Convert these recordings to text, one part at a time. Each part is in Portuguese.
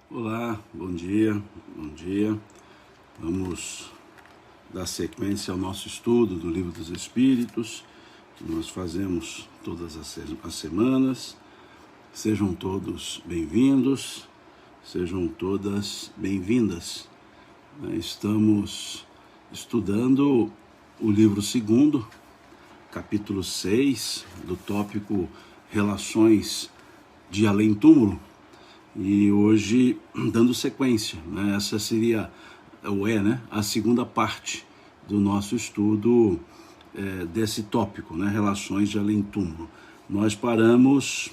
Olá, bom dia, bom dia. Vamos dar sequência ao nosso estudo do Livro dos Espíritos, que nós fazemos todas as semanas. Sejam todos bem-vindos, sejam todas bem-vindas. Estamos estudando o livro 2º, capítulo 6, do tópico Relações de Além-Túmulo. E hoje, dando sequência, essa seria, a segunda parte do nosso estudo desse tópico, Relações de Além-Túmulo. Nós paramos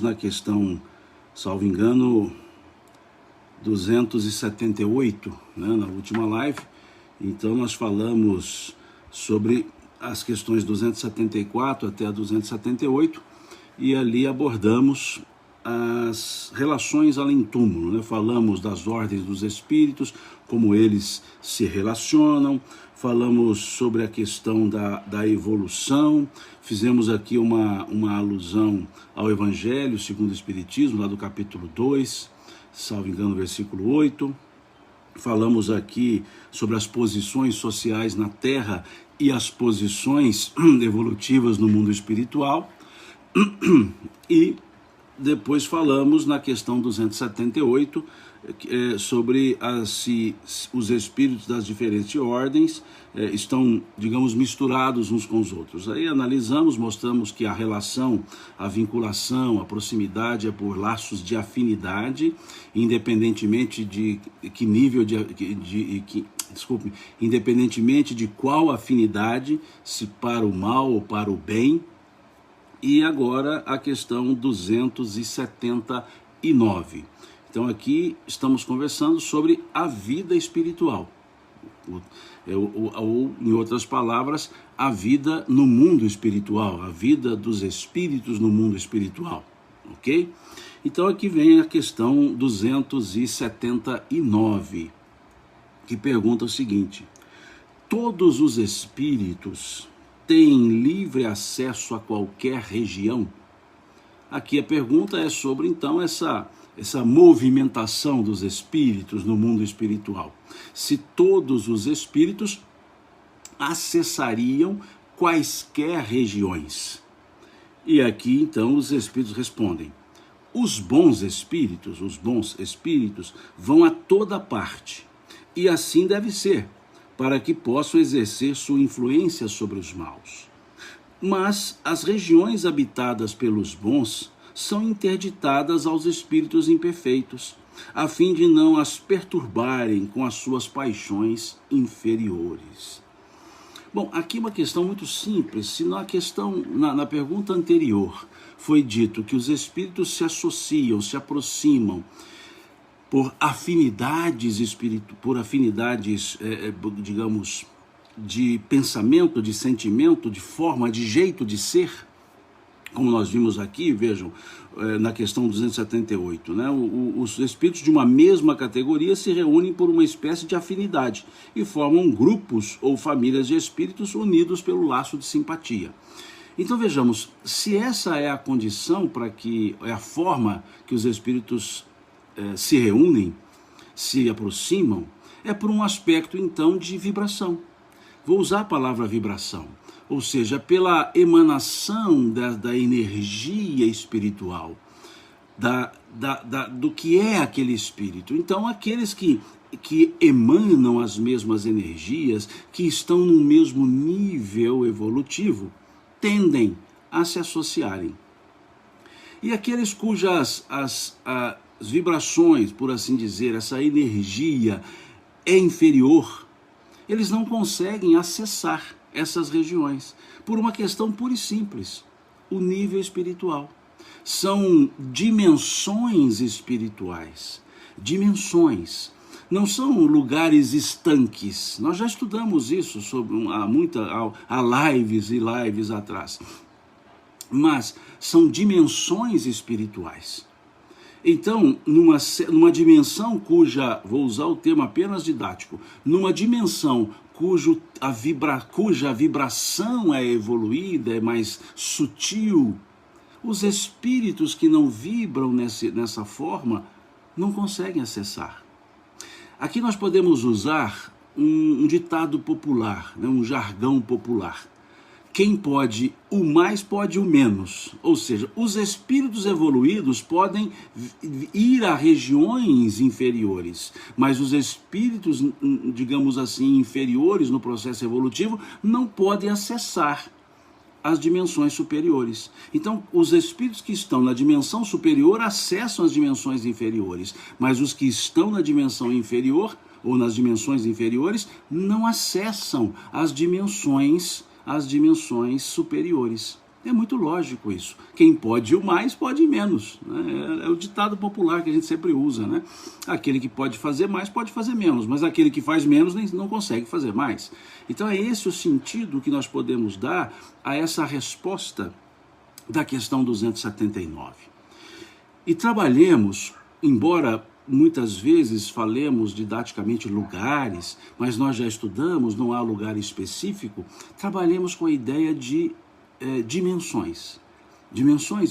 na questão, salvo engano, 278, na última live. Então nós falamos sobre as questões 274 até a 278 e ali abordamos as relações além-túmulo, Falamos das ordens dos espíritos, como eles se relacionam, falamos sobre a questão da evolução, fizemos aqui uma alusão ao Evangelho segundo o Espiritismo, lá do capítulo 2, salvo engano, versículo 8, falamos aqui sobre as posições sociais na Terra e as posições evolutivas no mundo espiritual, e depois falamos na questão 278 sobre se os espíritos das diferentes ordens estão, digamos, misturados uns com os outros. Aí analisamos, mostramos que a relação, a vinculação, a proximidade é por laços de afinidade, independentemente de que nível independentemente de qual afinidade, se para o mal ou para o bem. E agora a questão 279. Então aqui estamos conversando sobre a vida espiritual. Ou, em outras palavras, a vida no mundo espiritual, a vida dos espíritos no mundo espiritual. Ok? Então aqui vem a questão 279, que pergunta o seguinte: todos os espíritos têm livre acesso a qualquer região? Aqui a pergunta é sobre, então, essa movimentação dos espíritos no mundo espiritual. Se todos os espíritos acessariam quaisquer regiões. E aqui, então, os espíritos respondem: os bons espíritos vão a toda parte, e assim deve ser, para que possam exercer sua influência sobre os maus. Mas as regiões habitadas pelos bons são interditadas aos espíritos imperfeitos, a fim de não as perturbarem com as suas paixões inferiores. Bom, aqui uma questão muito simples. Se na pergunta anterior foi dito que os espíritos se associam, se aproximam por afinidades digamos, de pensamento, de sentimento, de forma, de jeito de ser, como nós vimos aqui, vejam, na questão 278, os espíritos de uma mesma categoria se reúnem por uma espécie de afinidade e formam grupos ou famílias de espíritos unidos pelo laço de simpatia. Então vejamos, se essa é a condição é a forma que os espíritos se reúnem, se aproximam, é por um aspecto, então, de vibração. Vou usar a palavra vibração, ou seja, pela emanação da energia espiritual, do que é aquele espírito. Então, aqueles que emanam as mesmas energias, que estão no mesmo nível evolutivo, tendem a se associarem. E aqueles cujas as vibrações, por assim dizer, essa energia é inferior, eles não conseguem acessar essas regiões, por uma questão pura e simples: o nível espiritual. São dimensões espirituais, não são lugares estanques. Nós já estudamos isso há lives e lives atrás, mas são dimensões espirituais. Então, numa dimensão vou usar o termo apenas didático, numa dimensão cuja vibração é evoluída, é mais sutil, os espíritos que não vibram nessa forma não conseguem acessar. Aqui nós podemos usar um ditado popular, né, um jargão popular. Quem pode o mais, pode o menos. Ou seja, os espíritos evoluídos podem ir a regiões inferiores, mas os espíritos, digamos assim, inferiores no processo evolutivo não podem acessar as dimensões superiores. Então, os espíritos que estão na dimensão superior acessam as dimensões inferiores, mas os que estão na dimensão inferior ou nas dimensões inferiores não acessam as dimensões superiores. É muito lógico isso. Quem pode o mais, pode menos, né? É o ditado popular que a gente sempre usa, né? Aquele que pode fazer mais, pode fazer menos, mas aquele que faz menos não consegue fazer mais. Então é esse o sentido que nós podemos dar a essa resposta da questão 279. E trabalhemos, embora muitas vezes falemos didaticamente lugares, mas nós já estudamos, não há lugar específico, trabalhemos com a ideia de dimensões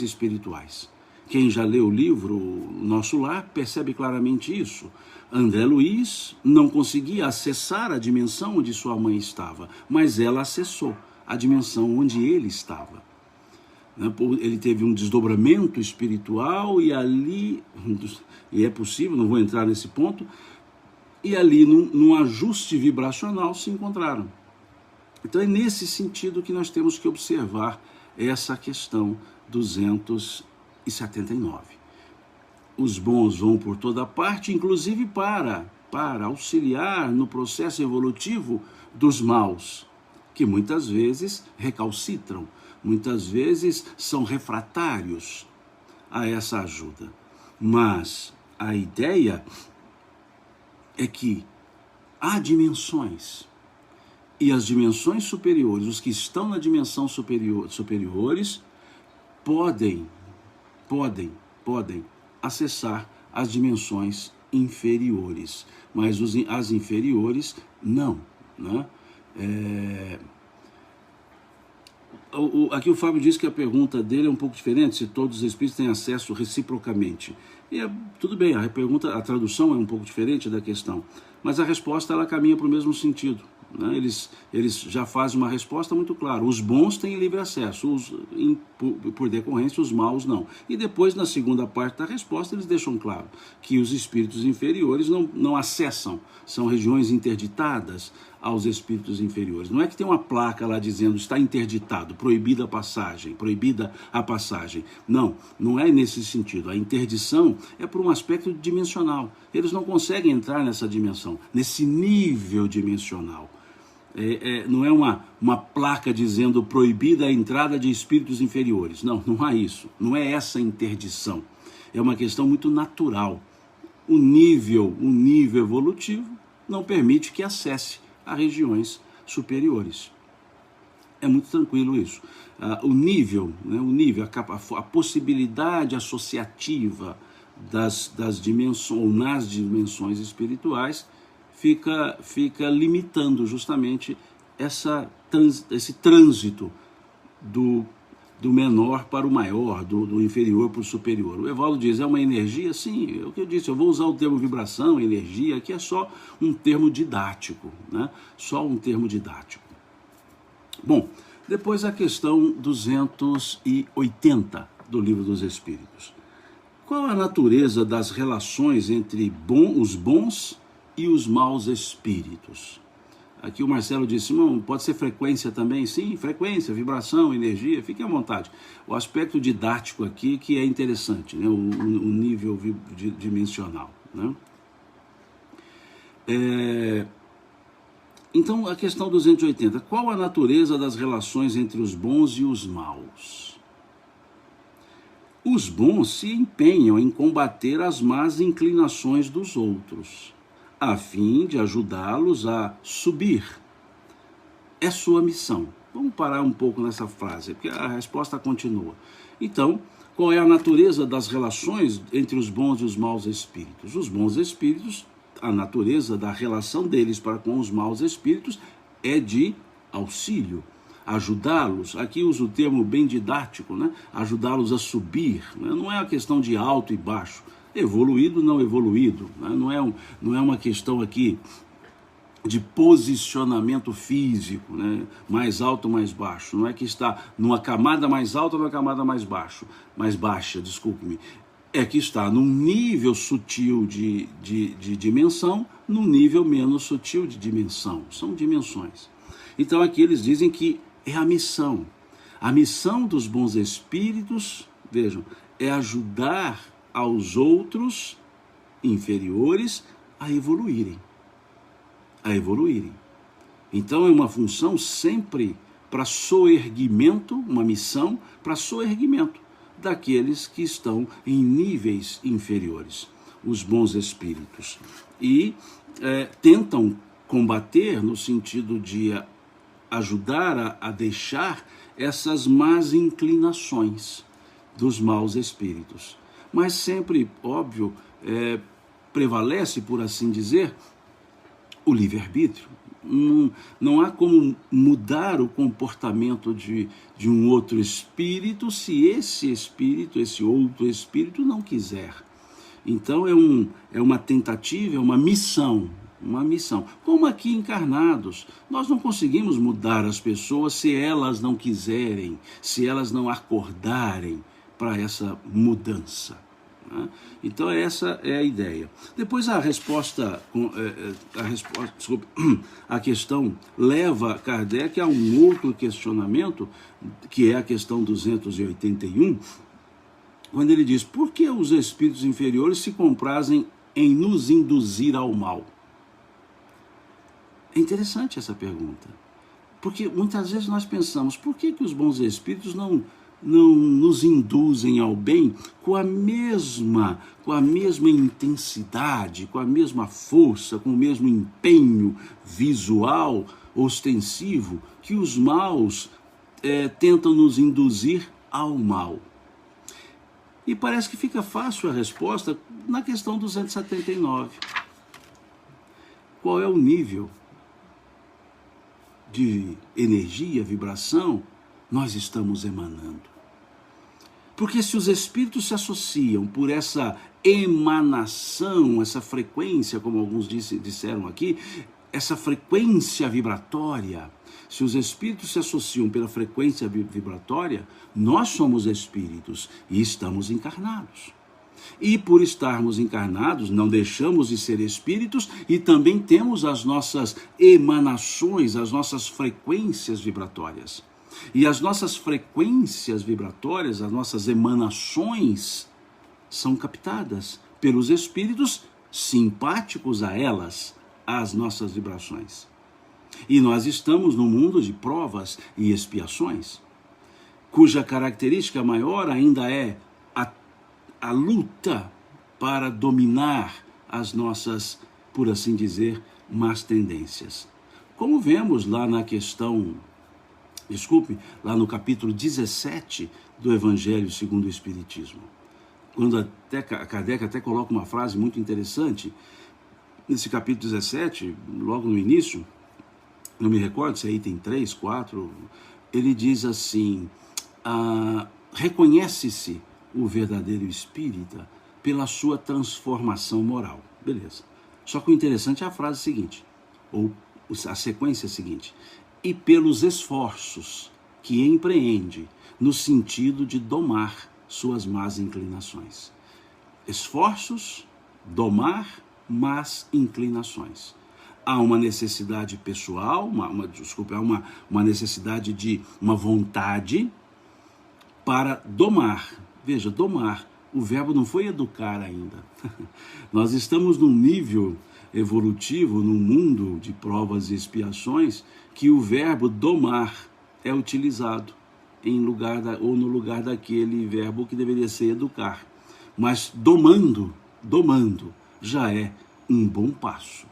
espirituais. Quem já leu o livro Nosso Lar percebe claramente isso. André Luiz não conseguia acessar a dimensão onde sua mãe estava, mas ela acessou a dimensão onde ele estava. Ele teve um desdobramento espiritual e ali, e é possível, não vou entrar nesse ponto, e ali num ajuste vibracional se encontraram. Então é nesse sentido que nós temos que observar essa questão 279. Os bons vão por toda parte, inclusive para auxiliar no processo evolutivo dos maus, que muitas vezes recalcitram, muitas vezes são refratários a essa ajuda. Mas a ideia é que há dimensões, e as dimensões superiores, os que estão na dimensão superiores, podem acessar as dimensões inferiores, mas as inferiores não, né? Aqui o Fábio diz que a pergunta dele é um pouco diferente, se todos os espíritos têm acesso reciprocamente. E tudo bem, a tradução é um pouco diferente da questão, mas a resposta ela caminha para o mesmo sentido. Né? Eles já fazem uma resposta muito clara. Os bons têm livre acesso, por decorrência os maus não. E depois, na segunda parte da resposta, eles deixam claro que os espíritos inferiores não acessam, são regiões interditadas aos espíritos inferiores. Não é que tem uma placa lá dizendo está interditado, proibida a passagem. Não é nesse sentido. A interdição é por um aspecto dimensional. Eles não conseguem entrar nessa dimensão, nesse nível dimensional. Não é uma placa dizendo proibida a entrada de espíritos inferiores. Não há isso. Não é essa interdição. É uma questão muito natural. O nível evolutivo não permite que acesse a regiões superiores. É muito tranquilo isso. O nível, a possibilidade associativa das dimensões, ou nas dimensões espirituais, fica limitando justamente esse trânsito do menor para o maior, do inferior para o superior. O Evaldo diz, é uma energia? Sim, é o que eu disse, eu vou usar o termo vibração, energia, que é só um termo didático, né? Só um termo didático. Os Depois a questão 280 do Livro dos Espíritos. Qual a natureza das relações entre os bons e os maus espíritos? Aqui o Marcelo disse, pode ser frequência também? Sim, frequência, vibração, energia, fique à vontade. O aspecto didático aqui que é interessante, né? o nível dimensional. Né? Então, a questão 280, qual a natureza das relações entre os bons e os maus? Os bons se empenham em combater as más inclinações dos outros, a fim de ajudá-los a subir. É sua missão. Vamos parar um pouco nessa frase, porque a resposta continua. Então, qual é a natureza das relações entre os bons e os maus espíritos? Os bons espíritos, a natureza da relação deles para com os maus espíritos é de auxílio, ajudá-los, aqui uso o termo bem didático, né? Ajudá-los a subir, né? Não é a questão de alto e baixo, evoluído, não evoluído, né? Não é uma questão aqui de posicionamento físico, né? Mais alto ou mais baixo. Não é que está numa camada mais alta ou numa camada mais baixa, desculpe-me. É que está num nível sutil de dimensão, num nível menos sutil de dimensão. São dimensões. Então aqui eles dizem que é a missão. A missão dos bons espíritos, vejam, é ajudar aos outros inferiores a evoluírem. Então é uma função sempre para soerguimento, uma missão para soerguimento daqueles que estão em níveis inferiores, os bons espíritos. E tentam combater no sentido de ajudar a deixar essas más inclinações dos maus espíritos. Mas sempre, óbvio, prevalece, por assim dizer, o livre-arbítrio. Não há como mudar o comportamento de um outro espírito se esse outro espírito não quiser. Então é uma tentativa, é uma missão. Como aqui encarnados, nós não conseguimos mudar as pessoas se elas não quiserem, se elas não acordarem para essa mudança. Então essa é a ideia. Depois a questão leva Kardec a um outro questionamento, que é a questão 281, quando ele diz: por que os espíritos inferiores se comprazem em nos induzir ao mal? É interessante essa pergunta, porque muitas vezes nós pensamos: por que os bons espíritos não nos induzem ao bem com a mesma intensidade, com a mesma força, com o mesmo empenho visual, ostensivo, que os maus tentam nos induzir ao mal? E parece que fica fácil a resposta na questão 279. Qual é o nível de energia, vibração nós estamos emanando? Porque se os espíritos se associam por essa emanação, essa frequência, como alguns disseram aqui, essa frequência vibratória, se os espíritos se associam pela frequência vibratória, nós somos espíritos e estamos encarnados. E por estarmos encarnados, não deixamos de ser espíritos e também temos as nossas emanações, as nossas frequências vibratórias. E as nossas frequências vibratórias, as nossas emanações, são captadas pelos espíritos simpáticos a elas, às nossas vibrações. E nós estamos no mundo de provas e expiações, cuja característica maior ainda é a luta para dominar as nossas, por assim dizer, más tendências. Como vemos lá na questão, lá no capítulo 17 do Evangelho segundo o Espiritismo, quando Kardec até coloca uma frase muito interessante, nesse capítulo 17, logo no início, não me recordo se é item 3, 4, ele diz assim: reconhece-se o verdadeiro espírita pela sua transformação moral. Beleza. Só que o interessante é a frase seguinte, ou a sequência seguinte: e pelos esforços que empreende no sentido de domar suas más inclinações. Esforços, domar más inclinações. Há uma necessidade pessoal, uma necessidade de uma vontade para domar. Veja, domar, o verbo não foi educar ainda. Nós estamos num nível evolutivo, num mundo de provas e expiações, que o verbo domar é utilizado no lugar daquele verbo que deveria ser educar. Mas domando já é um bom passo.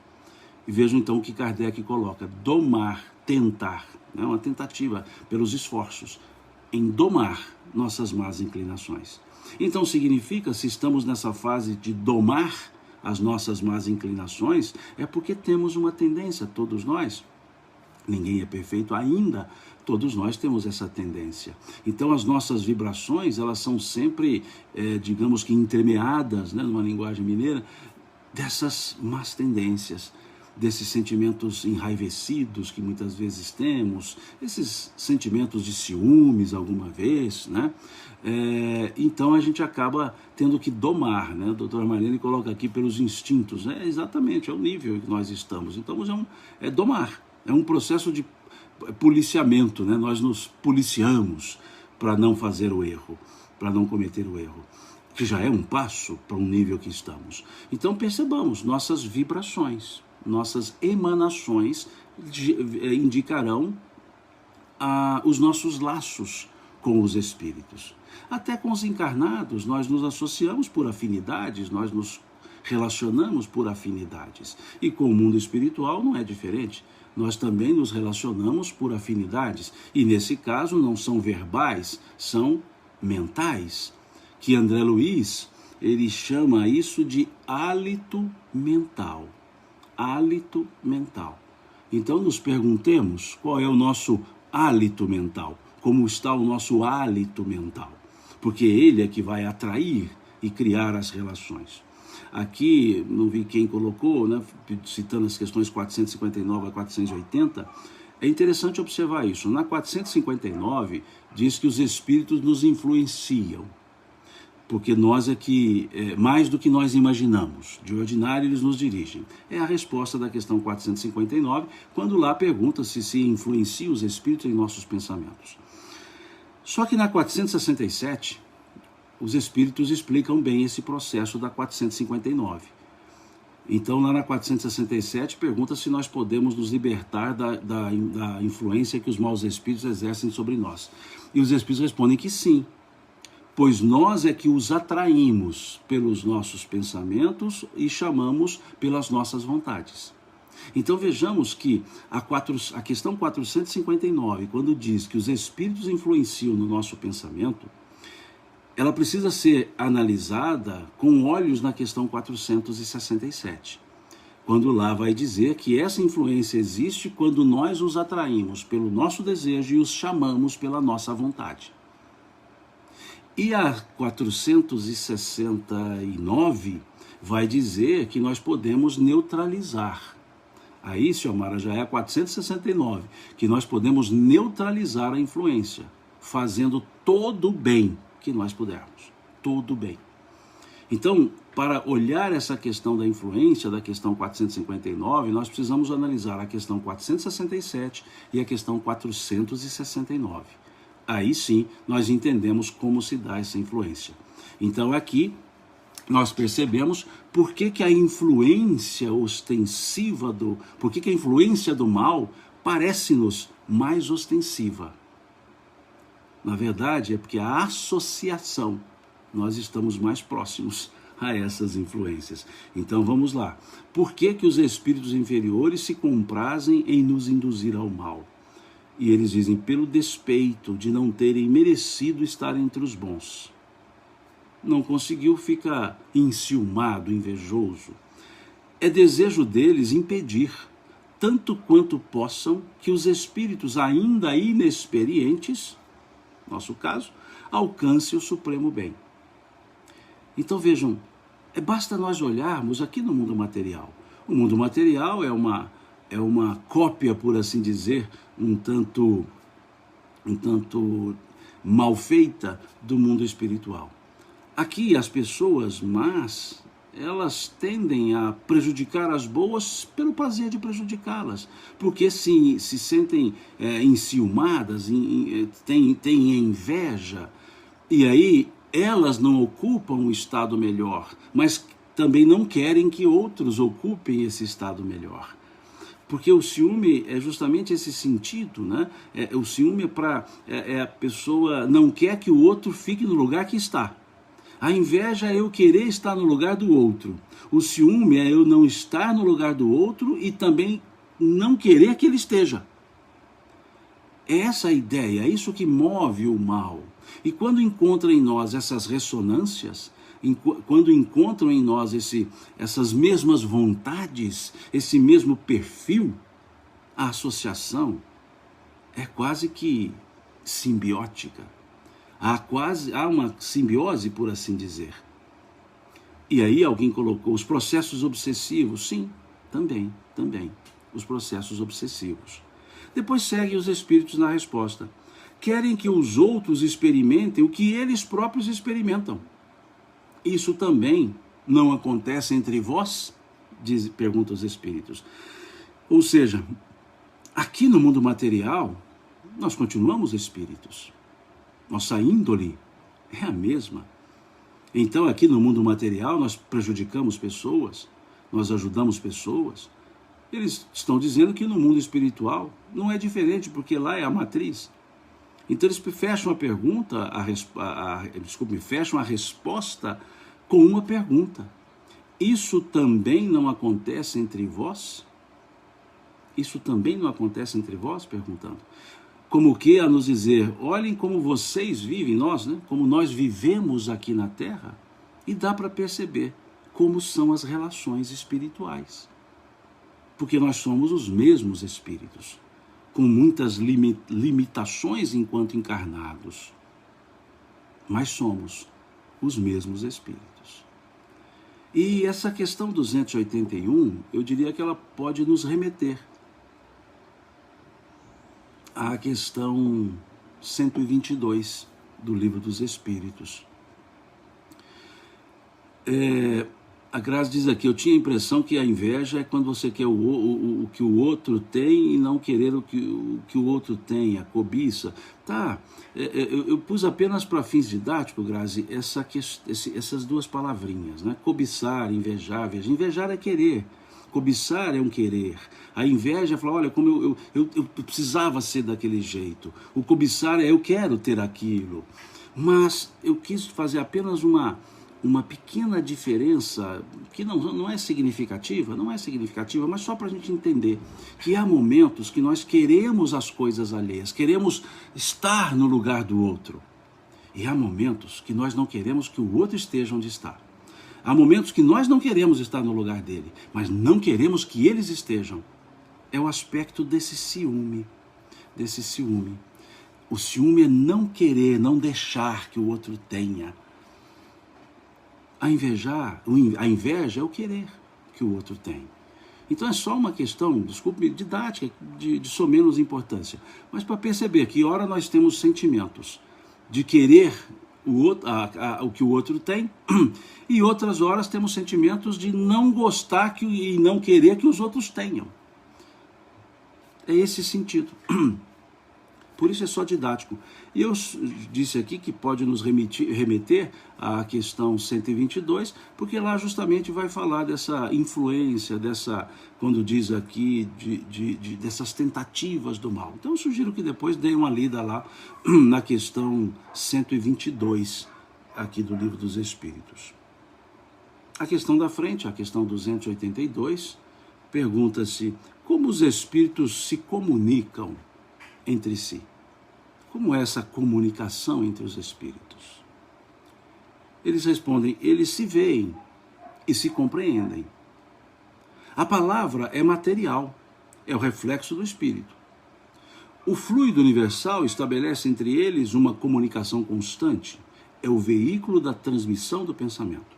E vejam então o que Kardec coloca: domar, tentar, né? Uma tentativa pelos esforços em domar nossas más inclinações. Então significa, se estamos nessa fase de domar as nossas más inclinações, é porque temos uma tendência, todos nós, Ninguém é perfeito ainda. Todos nós temos essa tendência. Então, as nossas vibrações, elas são sempre, digamos que entremeadas, né, numa linguagem mineira, dessas más tendências, desses sentimentos enraivecidos que muitas vezes temos, esses sentimentos de ciúmes alguma vez, né? Então a gente acaba tendo que domar, né? A doutora Marlene coloca aqui pelos instintos, exatamente, é o nível que nós estamos. Então é domar, é um processo de policiamento, né? Nós nos policiamos para não fazer o erro, para não cometer o erro, que já é um passo para um nível que estamos. Então percebamos, nossas vibrações, nossas emanações indicarão os nossos laços com os espíritos. Até com os encarnados, nós nos associamos por afinidades, nós nos relacionamos por afinidades. E com o mundo espiritual não é diferente. Nós também nos relacionamos por afinidades. E nesse caso não são verbais, são mentais. Que André Luiz, ele chama isso de hálito mental. Hálito mental. Então nos perguntemos qual é o nosso hálito mental, como está o nosso hálito mental, porque ele é que vai atrair e criar as relações. Aqui, não vi quem colocou, né, citando as questões 459 a 480, é interessante observar isso. Na 459, diz que os espíritos nos influenciam, porque nós é que, mais do que nós imaginamos, de ordinário eles nos dirigem. É a resposta da questão 459, quando lá pergunta-se se influencia os espíritos em nossos pensamentos. Só que na 467, os espíritos explicam bem esse processo da 459. Então lá na 467 pergunta se nós podemos nos libertar da influência que os maus espíritos exercem sobre nós. E os espíritos respondem que sim, pois nós é que os atraímos pelos nossos pensamentos e chamamos pelas nossas vontades. Então vejamos que a questão 459, quando diz que os espíritos influenciam no nosso pensamento, ela precisa ser analisada com olhos na questão 467. Quando lá vai dizer que essa influência existe quando nós os atraímos pelo nosso desejo e os chamamos pela nossa vontade. E a 469 vai dizer que nós podemos neutralizar. Aí, Xiomara, já é a 469, que nós podemos neutralizar a influência, fazendo todo o bem que nós pudermos. Todo o bem. Então, para olhar essa questão da influência, da questão 459, nós precisamos analisar a questão 467 e a questão 469. Aí sim, nós entendemos como se dá essa influência. Então aqui, nós percebemos por que a influência ostensiva por que a influência do mal parece-nos mais ostensiva. Na verdade, é porque a associação, nós estamos mais próximos a essas influências. Então vamos lá. Por que os espíritos inferiores se comprazem em nos induzir ao mal? E eles dizem, pelo despeito de não terem merecido estar entre os bons. Não conseguiu, fica enciumado, invejoso. É desejo deles impedir, tanto quanto possam, que os espíritos ainda inexperientes, nosso caso, alcancem o supremo bem. Então vejam, basta nós olharmos aqui no mundo material. O mundo material é uma cópia, por assim dizer, um tanto mal feita do mundo espiritual. Aqui as pessoas más, elas tendem a prejudicar as boas pelo prazer de prejudicá-las, porque se sentem enciumadas, têm inveja, e aí elas não ocupam um estado melhor, mas também não querem que outros ocupem esse estado melhor. Porque o ciúme é justamente esse sentido, né? O ciúme a pessoa não quer que o outro fique no lugar que está. A inveja é eu querer estar no lugar do outro. O ciúme é eu não estar no lugar do outro e também não querer que ele esteja. É essa a ideia, é isso que move o mal. E quando encontra em nós essas ressonâncias, quando encontram em nós essas mesmas vontades, esse mesmo perfil, a associação é quase que simbiótica. Há uma simbiose, por assim dizer. E aí alguém colocou os processos obsessivos. Sim, também. Os processos obsessivos. Depois segue os espíritos na resposta. Querem que os outros experimentem o que eles próprios experimentam. Isso também não acontece entre vós? Pergunta os espíritos. Ou seja, aqui no mundo material, nós continuamos espíritos. Nossa índole é a mesma. Então, aqui no mundo material, nós prejudicamos pessoas, nós ajudamos pessoas. Eles estão dizendo que no mundo espiritual não é diferente, porque lá é a matriz. Então, eles fecham a pergunta, fecham a resposta com uma pergunta. Isso também não acontece entre vós? Isso também não acontece entre vós? Perguntando. Como que a nos dizer, olhem como vocês vivem, nós, né? Como nós vivemos aqui na Terra, e dá para perceber como são as relações espirituais. Porque nós somos os mesmos espíritos, com muitas limitações enquanto encarnados, mas somos os mesmos espíritos. E essa questão 281, eu diria que ela pode nos remeter à questão 122 do Livro dos Espíritos. A Graça diz aqui, eu tinha a impressão que a inveja é quando você quer o que o outro tem e não querer o que o outro tem, a cobiça. Tá, eu pus apenas para fins didáticos, Grazi, essas duas palavrinhas, né? Cobiçar, invejar. Invejar é querer, cobiçar é um querer. A inveja é falar, olha, como eu precisava ser daquele jeito. O cobiçar é eu quero ter aquilo. Mas eu quis fazer apenas uma pequena diferença, que não é significativa, mas só para a gente entender que há momentos que nós queremos as coisas alheias, queremos estar no lugar do outro. E há momentos que nós não queremos que o outro esteja onde está. Há momentos que nós não queremos estar no lugar dele, mas não queremos que eles estejam. É o aspecto desse ciúme. O ciúme é não querer, não deixar que o outro tenha. A inveja é o querer que o outro tem. Então é só uma questão, desculpe, didática, de somenos importância. Mas para perceber que ora nós temos sentimentos de querer o que o outro tem, e outras horas temos sentimentos de não gostar e não querer que os outros tenham. É esse sentido. Por isso é só didático. E eu disse aqui que pode nos remeter à questão 122, porque lá justamente vai falar dessa influência, quando diz aqui, dessas tentativas do mal. Então eu sugiro que depois dê uma lida lá na questão 122, aqui do Livro dos Espíritos. A questão da frente, a questão 282, pergunta-se como os espíritos se comunicam entre si. Como é essa comunicação entre os espíritos? Eles respondem, eles se veem e se compreendem. A palavra é material, é o reflexo do espírito. O fluido universal estabelece entre eles uma comunicação constante, é o veículo da transmissão do pensamento.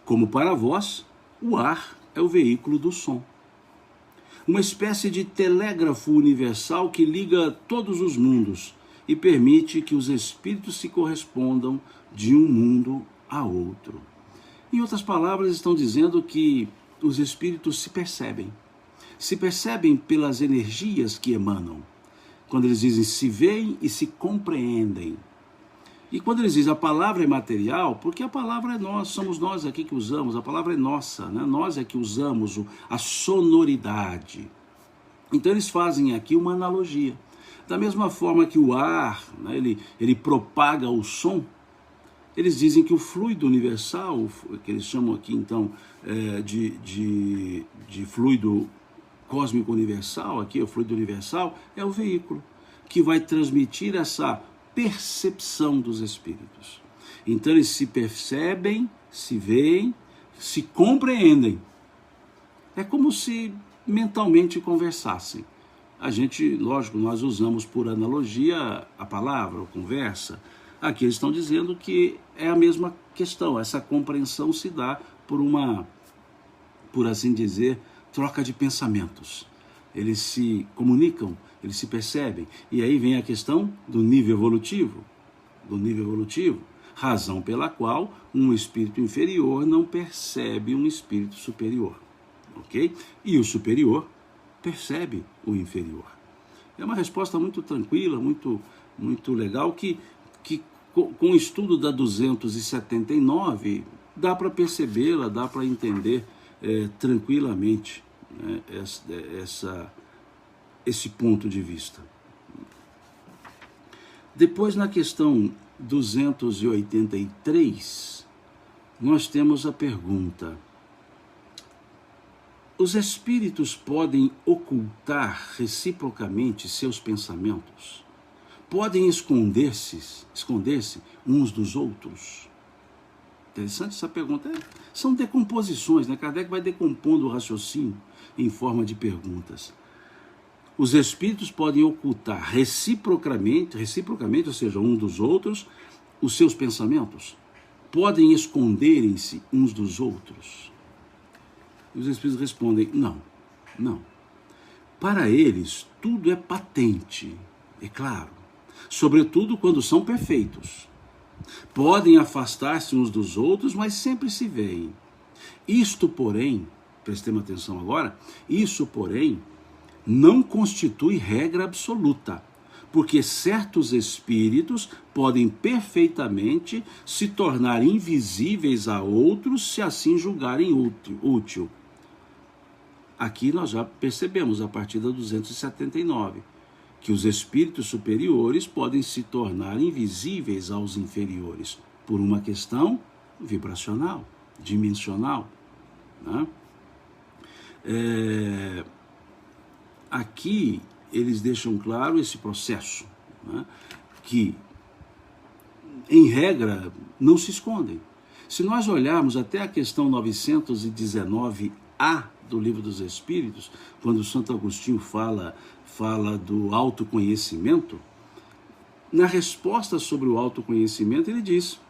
Como para vós, o ar é o veículo do som. Uma espécie de telégrafo universal que liga todos os mundos e permite que os espíritos se correspondam de um mundo a outro. Em outras palavras, estão dizendo que os espíritos se percebem pelas energias que emanam. Quando eles dizem se veem e se compreendem. E quando eles dizem a palavra é material, porque a palavra é nós, somos nós aqui que usamos, a palavra é nossa, né? Nós é que usamos a sonoridade. Então eles fazem aqui uma analogia. Da mesma forma que o ar, né, ele propaga o som, eles dizem que o fluido universal, que eles chamam aqui então de fluido cósmico universal, aqui o fluido universal, é o veículo que vai transmitir essa percepção dos espíritos. Então eles se percebem, se veem, se compreendem. É como se mentalmente conversassem. a gente, lógico, nós usamos por analogia a palavra, a conversa. Aqui eles estão dizendo que é a mesma questão, essa compreensão se dá por uma, por assim dizer, troca de pensamentos. Eles se comunicam, eles se percebem. E aí vem a questão do nível evolutivo. Razão pela qual um espírito inferior não percebe um espírito superior. Ok? E o superior percebe o inferior. É uma resposta muito tranquila, muito legal, que com o estudo da 279 dá para percebê-la, dá para entender tranquilamente, né, esse ponto de vista. Depois, na questão 283, nós temos a pergunta: os espíritos podem ocultar reciprocamente seus pensamentos? Podem esconder-se uns dos outros? Interessante essa pergunta. São decomposições, né? Kardec vai decompondo o raciocínio em forma de perguntas. Os espíritos podem ocultar reciprocamente, ou seja, uns dos outros, os seus pensamentos? Podem esconderem-se uns dos outros? E os espíritos respondem: não. Para eles, tudo é patente, é claro, sobretudo quando são perfeitos. Podem afastar-se uns dos outros, mas sempre se veem. Isto, porém, prestemos atenção agora, isso, porém, não constitui regra absoluta, porque certos espíritos podem perfeitamente se tornar invisíveis a outros se assim julgarem útil. Aqui nós já percebemos, a partir da 279, que os espíritos superiores podem se tornar invisíveis aos inferiores, por uma questão vibracional, dimensional, né? Aqui eles deixam claro esse processo, né, que, em regra, não se escondem. Se nós olharmos até a questão 919A do Livro dos Espíritos, quando Santo Agostinho fala do autoconhecimento, na resposta sobre o autoconhecimento ele diz: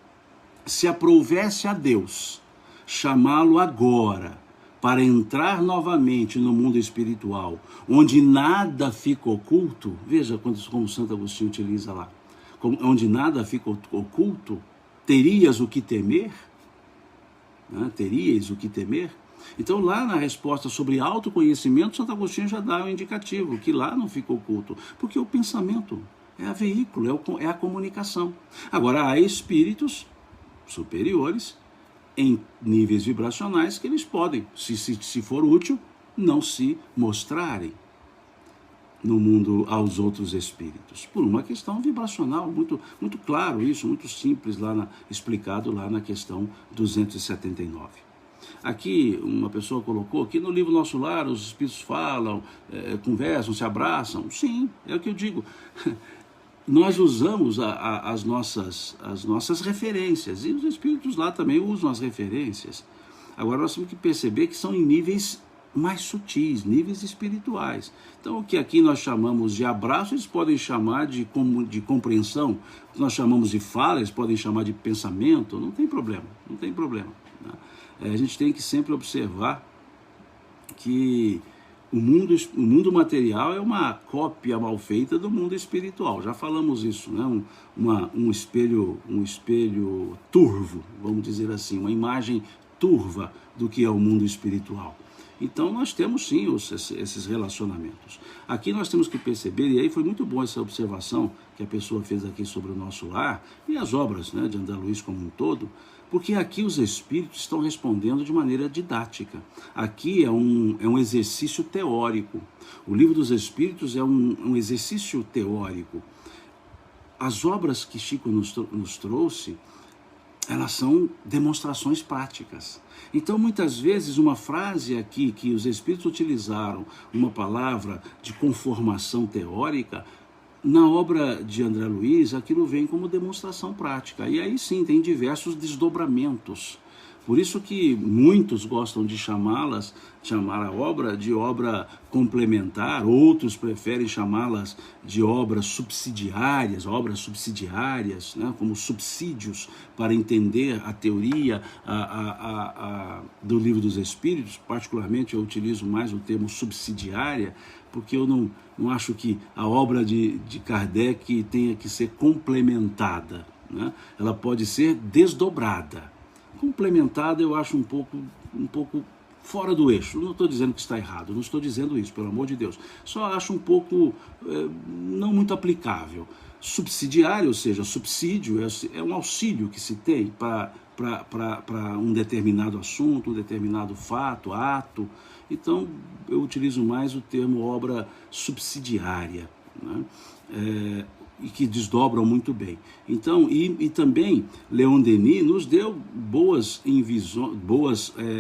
se aprouvesse a Deus chamá-lo agora para entrar novamente no mundo espiritual, onde nada fica oculto, veja como Santo Agostinho utiliza lá, onde nada fica oculto, terias o que temer? Né? Terias o que temer? Então lá na resposta sobre autoconhecimento, Santo Agostinho já dá um indicativo, que lá não fica oculto, porque o pensamento é a veículo, é a comunicação. Agora, há espíritos superiores em níveis vibracionais que eles podem, se for útil, não se mostrarem no mundo aos outros espíritos, por uma questão vibracional, muito claro isso, muito simples, explicado lá na questão 279. Aqui uma pessoa colocou que no livro Nosso Lar os espíritos falam, conversam, se abraçam. Sim, é o que eu digo. Nós usamos as nossas referências, e os espíritos lá também usam as referências. Agora nós temos que perceber que são em níveis mais sutis, níveis espirituais. Então o que aqui nós chamamos de abraço, eles podem chamar de compreensão, o que nós chamamos de fala, eles podem chamar de pensamento, não tem problema, né? A gente tem que sempre observar que o mundo material é uma cópia mal feita do mundo espiritual. Já falamos isso, né? Um espelho turvo, vamos dizer assim, uma imagem turva do que é o mundo espiritual. Então nós temos sim esses relacionamentos. Aqui nós temos que perceber, e aí foi muito bom essa observação que a pessoa fez aqui sobre o Nosso Lar e as obras, né, de André Luiz como um todo, porque aqui os espíritos estão respondendo de maneira didática. Aqui é um exercício teórico. O Livro dos Espíritos é um exercício teórico. As obras que Chico nos trouxe, elas são demonstrações práticas. Então, muitas vezes, uma frase aqui que os espíritos utilizaram, uma palavra de conformação teórica, na obra de André Luiz, aquilo vem como demonstração prática. E aí sim, tem diversos desdobramentos. Por isso que muitos gostam de chamar a obra de obra complementar, outros preferem chamá-las de obras subsidiárias, né, como subsídios para entender a teoria do Livro dos Espíritos. Particularmente eu utilizo mais o termo subsidiária, porque eu não acho que a obra de Kardec tenha que ser complementada, né? Ela pode ser desdobrada. Complementada eu acho um pouco fora do eixo. Não estou dizendo que está errado, não estou dizendo isso, pelo amor de Deus. Só acho um pouco não muito aplicável. Subsidiário, ou seja, subsídio é um auxílio que se tem para um determinado assunto, um determinado fato, ato. Então eu utilizo mais o termo obra subsidiária, né? E que desdobram muito bem. Então, e também Leon Denis nos deu boas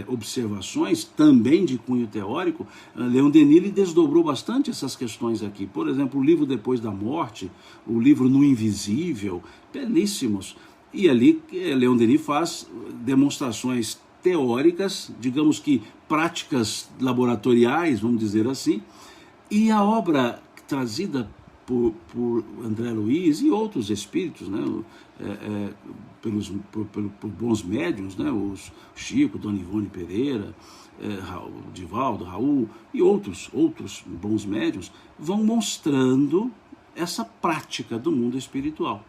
observações, também de cunho teórico. Leon Denis ele desdobrou bastante essas questões aqui. Por exemplo, o livro Depois da Morte, o livro No Invisível, belíssimos. E ali Leon Denis faz demonstrações teóricas, digamos que práticas laboratoriais, vamos dizer assim, e a obra trazida por André Luiz e outros espíritos, né, por bons médiuns, né, os Chico, Dona Ivone Pereira, Divaldo, Raul e outros bons médiuns, vão mostrando essa prática do mundo espiritual.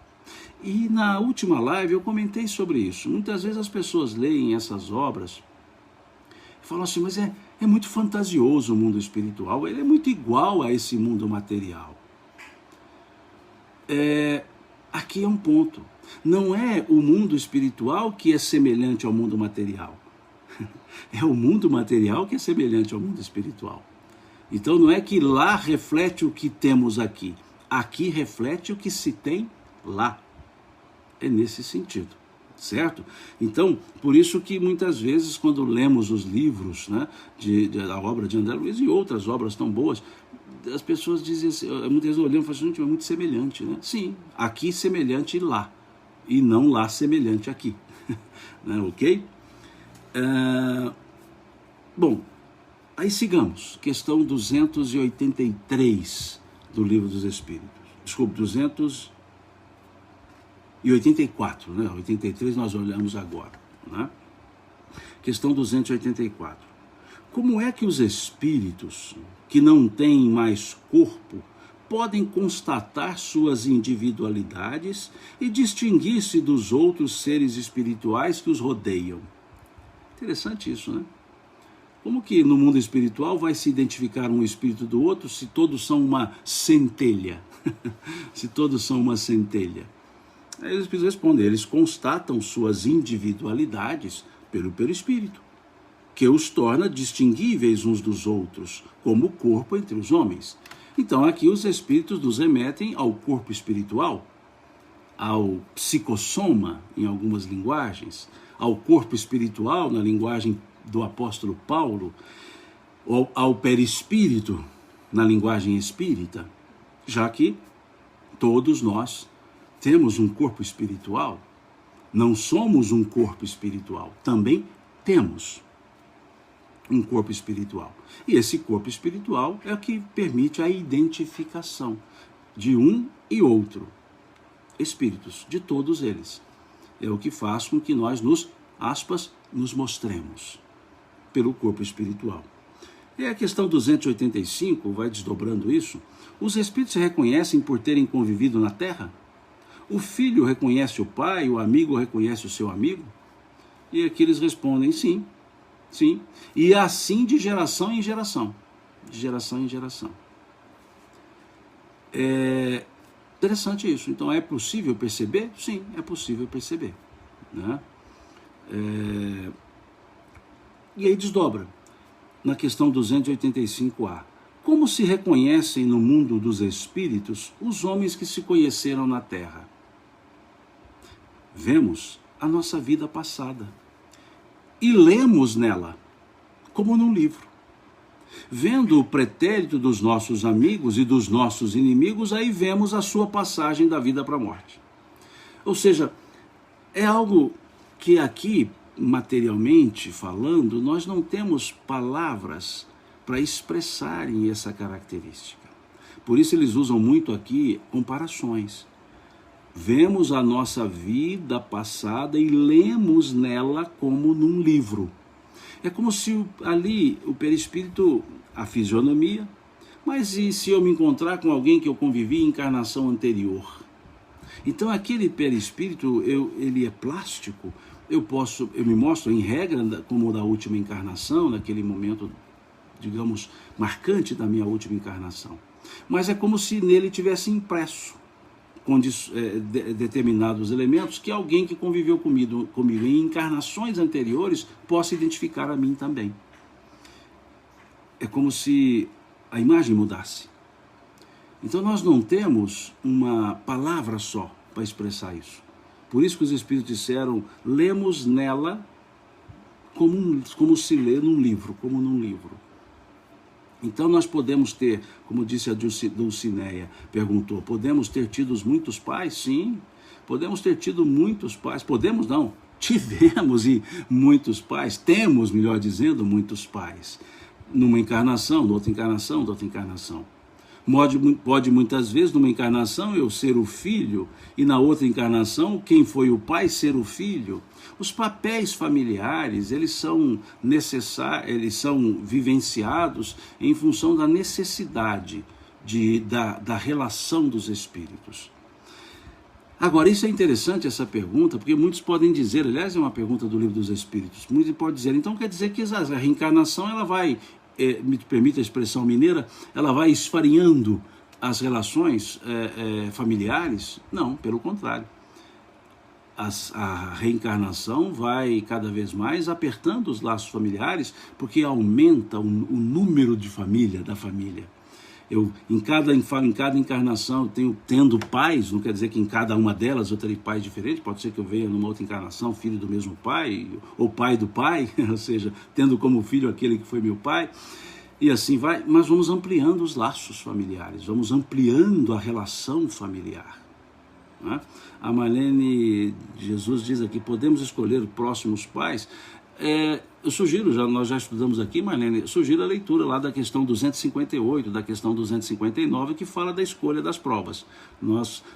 E na última live eu comentei sobre isso. Muitas vezes as pessoas leem essas obras e falam assim, mas é muito fantasioso o mundo espiritual, ele é muito igual a esse mundo material. Aqui é um ponto. Não é o mundo espiritual que é semelhante ao mundo material. É o mundo material que é semelhante ao mundo espiritual. Então não é que lá reflete o que temos aqui. Aqui reflete o que se tem lá. É nesse sentido, certo? Então, por isso que muitas vezes quando lemos os livros, né, da obra de André Luiz e outras obras tão boas, as pessoas dizem assim, muitas vezes olhando e falam assim, é muito semelhante, né? Sim, aqui semelhante lá, e não lá semelhante aqui, né, ok? Bom, aí sigamos, questão 283 do Livro dos Espíritos, desculpe, 284, né? 83 nós olhamos agora, né? Questão 284. Como é que os espíritos que não têm mais corpo podem constatar suas individualidades e distinguir-se dos outros seres espirituais que os rodeiam? Interessante isso, né? Como que no mundo espiritual vai se identificar um espírito do outro se todos são uma centelha? Se todos são uma centelha. Aí os espíritos respondem, eles constatam suas individualidades pelo perispírito, que os torna distinguíveis uns dos outros, como o corpo entre os homens. Então aqui os espíritos nos remetem ao corpo espiritual, ao psicossoma, em algumas linguagens, ao corpo espiritual, na linguagem do apóstolo Paulo, ou ao perispírito, na linguagem espírita, já que todos nós temos um corpo espiritual, não somos um corpo espiritual, também temos um corpo espiritual. E esse corpo espiritual é o que permite a identificação de um e outro. Espíritos, de todos eles. É o que faz com que nós nos mostremos pelo corpo espiritual. E a questão 285 vai desdobrando isso. Os espíritos se reconhecem por terem convivido na Terra? O filho reconhece o pai, o amigo reconhece o seu amigo? E aqui eles respondem sim. Sim, e assim de geração em geração. De geração em geração. É interessante isso. Então é possível perceber? Sim, é possível perceber, né? E aí desdobra na questão 285A. Como se reconhecem no mundo dos espíritos os homens que se conheceram na Terra? Vemos a nossa vida passada e lemos nela, como num livro. Vendo o pretérito dos nossos amigos e dos nossos inimigos, aí vemos a sua passagem da vida para a morte. Ou seja, é algo que aqui materialmente falando, nós não temos palavras para expressarem essa característica. Por isso eles usam muito aqui comparações. Vemos a nossa vida passada e lemos nela como num livro. É como se ali o perispírito, a fisionomia, mas e se eu me encontrar com alguém que eu convivi em encarnação anterior? Então aquele perispírito, ele é plástico, eu me mostro em regra como da última encarnação, naquele momento, digamos, marcante da minha última encarnação. Mas é como se nele tivesse impresso determinados elementos que alguém que conviveu comigo em encarnações anteriores possa identificar a mim também. É como se a imagem mudasse. Então nós não temos uma palavra só para expressar isso. Por isso que os Espíritos disseram, lemos nela como se lê num livro, como num livro. Então nós podemos ter, como disse a Dulcineia, perguntou, podemos ter tido muitos pais? Sim, podemos ter tido muitos pais. Podemos não, tivemos muitos pais, temos, melhor dizendo, muitos pais. Numa encarnação, noutra encarnação, noutra encarnação. Pode muitas vezes, numa encarnação, eu ser o filho, e na outra encarnação, quem foi o pai ser o filho. Os papéis familiares, eles são necessários, eles são vivenciados em função da necessidade da relação dos espíritos. Agora, isso é interessante, essa pergunta, porque muitos podem dizer, aliás, é uma pergunta do Livro dos Espíritos, muitos podem dizer, então quer dizer que a reencarnação, ela vai, me permite a expressão mineira, ela vai esfarinhando as relações familiares? Não, pelo contrário. A reencarnação vai cada vez mais apertando os laços familiares, porque aumenta o número de da família. Em cada encarnação, tendo pais, não quer dizer que em cada uma delas eu terei pais diferentes, pode ser que eu venha numa outra encarnação filho do mesmo pai, ou pai do pai, ou seja, tendo como filho aquele que foi meu pai, e assim vai, mas vamos ampliando os laços familiares, vamos ampliando a relação familiar. Né? A Marlene Jesus diz aqui, podemos escolher próximos pais? Eu sugiro, nós já estudamos aqui, Marlene, sugiro a leitura lá da questão 258, da questão 259, que fala da escolha das provas.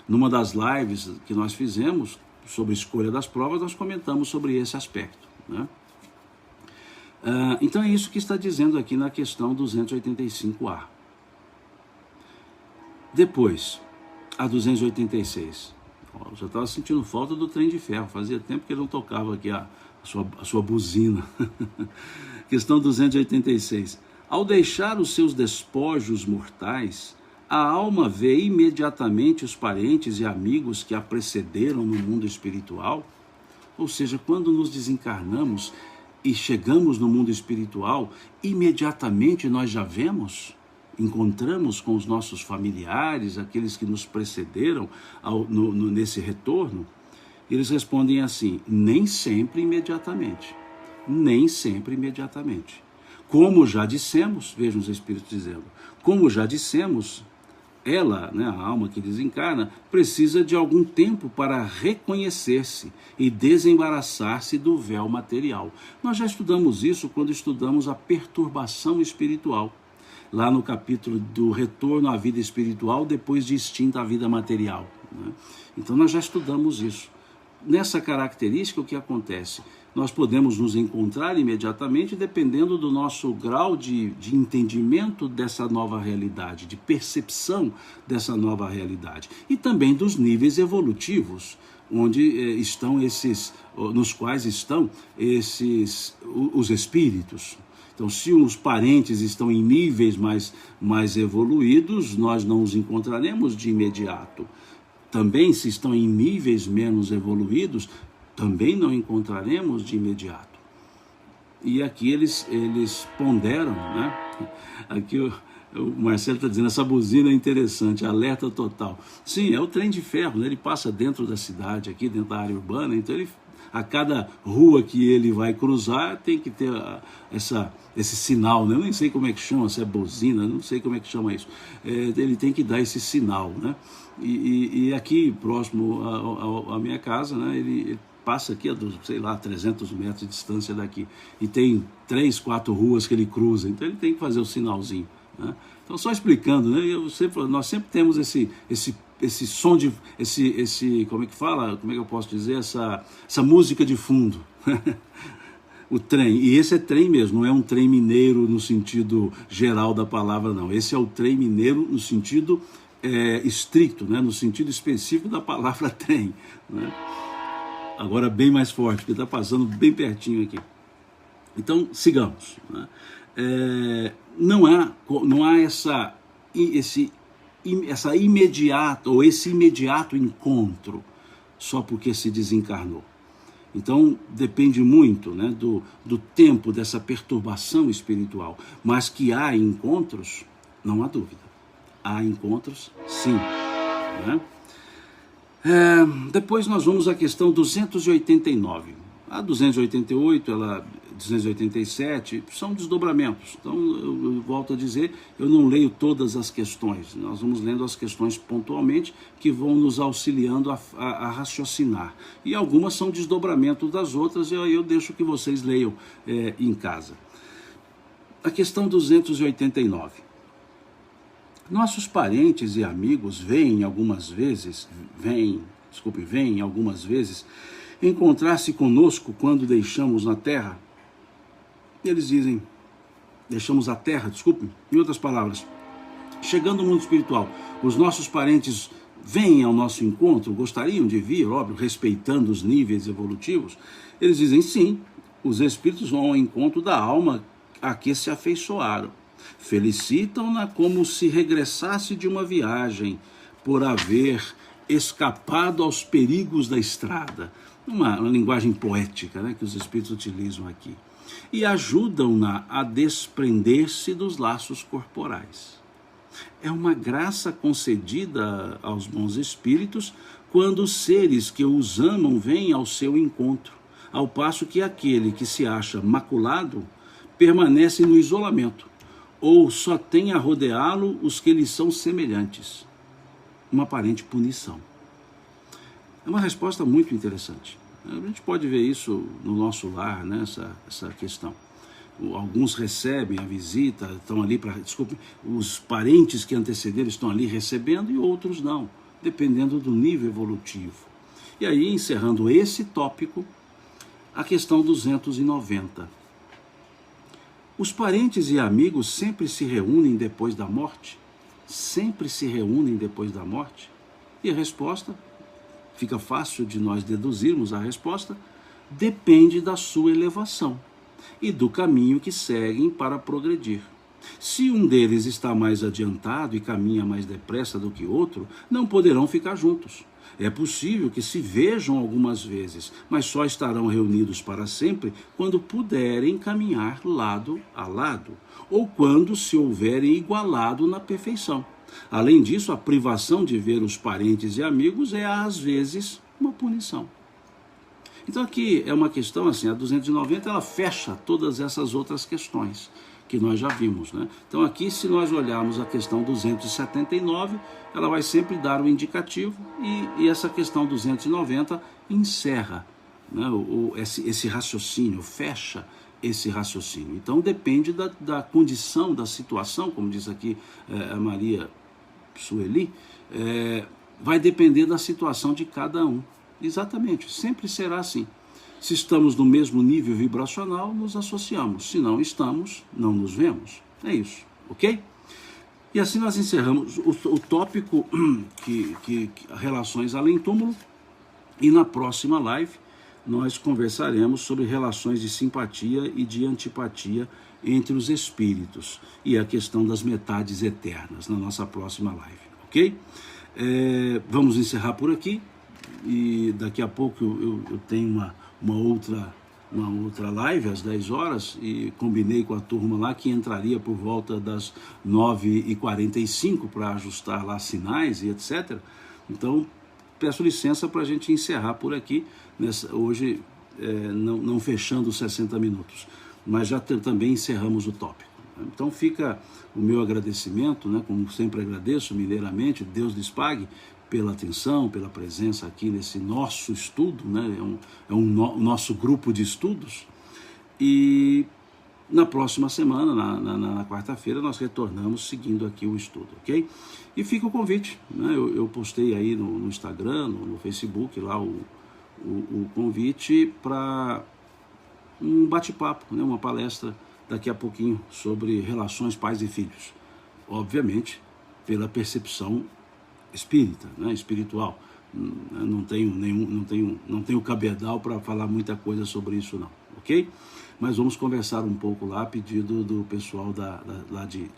Numa das lives que nós fizemos sobre escolha das provas, nós comentamos sobre esse aspecto. Né? Então é isso que está dizendo aqui na questão 285A. Depois, a 286. Eu já estava sentindo falta do trem de ferro, fazia tempo que ele não tocava aqui a sua buzina. Questão 286. Ao deixar os seus despojos mortais, a alma vê imediatamente os parentes e amigos que a precederam no mundo espiritual? Ou seja, quando nos desencarnamos e chegamos no mundo espiritual, imediatamente nós já encontramos com os nossos familiares, aqueles que nos precederam nesse retorno? Eles respondem assim, nem sempre imediatamente. Nem sempre imediatamente. Como já dissemos, vejam os Espíritos dizendo, como já dissemos, ela, né, a alma que desencarna, precisa de algum tempo para reconhecer-se e desembaraçar-se do véu material. Nós já estudamos isso quando estudamos a perturbação espiritual, lá no capítulo do retorno à vida espiritual depois de extinta a vida material. Né? Então nós já estudamos isso. Nessa característica, o que acontece? Nós podemos nos encontrar imediatamente dependendo do nosso grau de entendimento dessa nova realidade, de percepção dessa nova realidade. E também dos níveis evolutivos, nos quais estão os espíritos. Então, se os parentes estão em níveis mais evoluídos, nós não os encontraremos de imediato. Também, se estão em níveis menos evoluídos, também não encontraremos de imediato. E aqui eles ponderam, né? Aqui o Marcelo está dizendo, essa buzina é interessante, alerta total. Sim, é o trem de ferro, né? Ele passa dentro da cidade, aqui dentro da área urbana, então a cada rua que ele vai cruzar tem que ter esse sinal, né? Eu nem sei como é que chama, se é buzina, não sei como é que chama isso. Ele tem que dar esse sinal, né? E aqui próximo à minha casa, né? Ele passa aqui a, sei lá, 300 metros de distância daqui, e tem 3, 4 ruas que ele cruza, então ele tem que fazer o sinalzinho, né? Então, só explicando, né, nós sempre temos esse som de, como é que fala, como é que eu posso dizer, essa música de fundo, o trem, e esse é trem mesmo, não é um trem mineiro no sentido geral da palavra, não, esse é o trem mineiro no sentido estricto, né, no sentido específico da palavra trem, né? Agora bem mais forte, porque está passando bem pertinho aqui. Então, sigamos, né? Não há esse imediato encontro só porque se desencarnou. Então, depende muito, né, do tempo dessa perturbação espiritual. Mas que há encontros, não há dúvida. Há encontros, sim, né? Depois nós vamos à questão 289. A 288, 287, são desdobramentos. Então, eu volto a dizer, eu não leio todas as questões. Nós vamos lendo as questões pontualmente, que vão nos auxiliando a raciocinar. E algumas são desdobramento das outras, e aí eu deixo que vocês leiam em casa. A questão 289. Nossos parentes e amigos vêm algumas vezes encontrar-se conosco quando deixamos na terra. Eles dizem, deixamos a terra, em outras palavras, chegando no mundo espiritual, os nossos parentes vêm ao nosso encontro, gostariam de vir, óbvio, respeitando os níveis evolutivos. Eles dizem, sim, os espíritos vão ao encontro da alma a que se afeiçoaram. Felicitam-na como se regressasse de uma viagem, por haver escapado aos perigos da estrada. Uma linguagem poética, né, que os espíritos utilizam aqui. E ajudam-na a desprender-se dos laços corporais. É uma graça concedida aos bons espíritos quando os seres que os amam vêm ao seu encontro, ao passo que aquele que se acha maculado permanece no isolamento, ou só tem a rodeá-lo os que lhe são semelhantes. Uma aparente punição. É uma resposta muito interessante. A gente pode ver isso no nosso lar, né, essa questão. Alguns recebem a visita, estão ali para... os parentes que antecederam estão ali recebendo e outros não, dependendo do nível evolutivo. E aí, encerrando esse tópico, a questão 290. Os parentes e amigos sempre se reúnem depois da morte? Sempre se reúnem depois da morte? E a resposta, fica fácil de nós deduzirmos a resposta, depende da sua elevação e do caminho que seguem para progredir. Se um deles está mais adiantado e caminha mais depressa do que outro, não poderão ficar juntos. É possível que se vejam algumas vezes, mas só estarão reunidos para sempre quando puderem caminhar lado a lado, ou quando se houverem igualado na perfeição. Além disso, a privação de ver os parentes e amigos é, às vezes, uma punição. Então aqui é uma questão assim, a 290 ela fecha todas essas outras questões que nós já vimos, né? Então aqui, se nós olharmos a questão 279, ela vai sempre dar um indicativo e essa questão 290 encerra, né, esse raciocínio, fecha esse raciocínio. Então depende da condição, da situação, como diz aqui a Maria Sueli, vai depender da situação de cada um. Exatamente, sempre será assim. Se estamos no mesmo nível vibracional, nos associamos. Se não estamos, não nos vemos. É isso, ok? E assim nós encerramos o tópico que relações além-túmulo. E na próxima live nós conversaremos sobre relações de simpatia e de antipatia entre os espíritos e a questão das metades eternas na nossa próxima live, ok? Vamos encerrar por aqui e daqui a pouco eu tenho uma outra live às 10 horas e combinei com a turma lá que entraria por volta das 9h45 para ajustar lá sinais e etc. Então, peço licença para a gente encerrar por aqui, hoje não fechando os 60 minutos, mas já também encerramos o tópico. Então fica o meu agradecimento, né, como sempre agradeço mineiramente, Deus lhes pague, pela atenção, pela presença aqui nesse nosso estudo, né? O nosso grupo de estudos. E na próxima semana, na quarta-feira, nós retornamos seguindo aqui o estudo, ok? E fica o convite, né? Eu postei aí no Instagram, no Facebook, lá o convite para um bate-papo, né? Uma palestra daqui a pouquinho sobre relações pais e filhos. Obviamente, pela percepção espírita, né? Espiritual. Não tenho cabedal para falar muita coisa sobre isso não, ok? Mas vamos conversar um pouco lá a pedido do pessoal lá de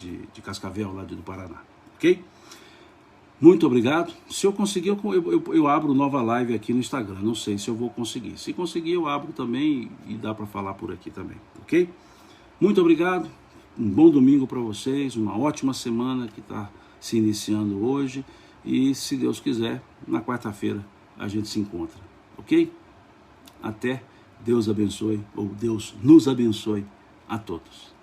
Cascavel, lá do Paraná, ok? Muito obrigado. Se eu conseguir, eu abro nova live aqui no Instagram, não sei se eu vou conseguir. Se conseguir, eu abro também e dá para falar por aqui também, ok? Muito obrigado, um bom domingo para vocês, uma ótima semana que está se iniciando hoje e, se Deus quiser, na quarta-feira a gente se encontra, ok? Até, Deus abençoe, ou Deus nos abençoe a todos.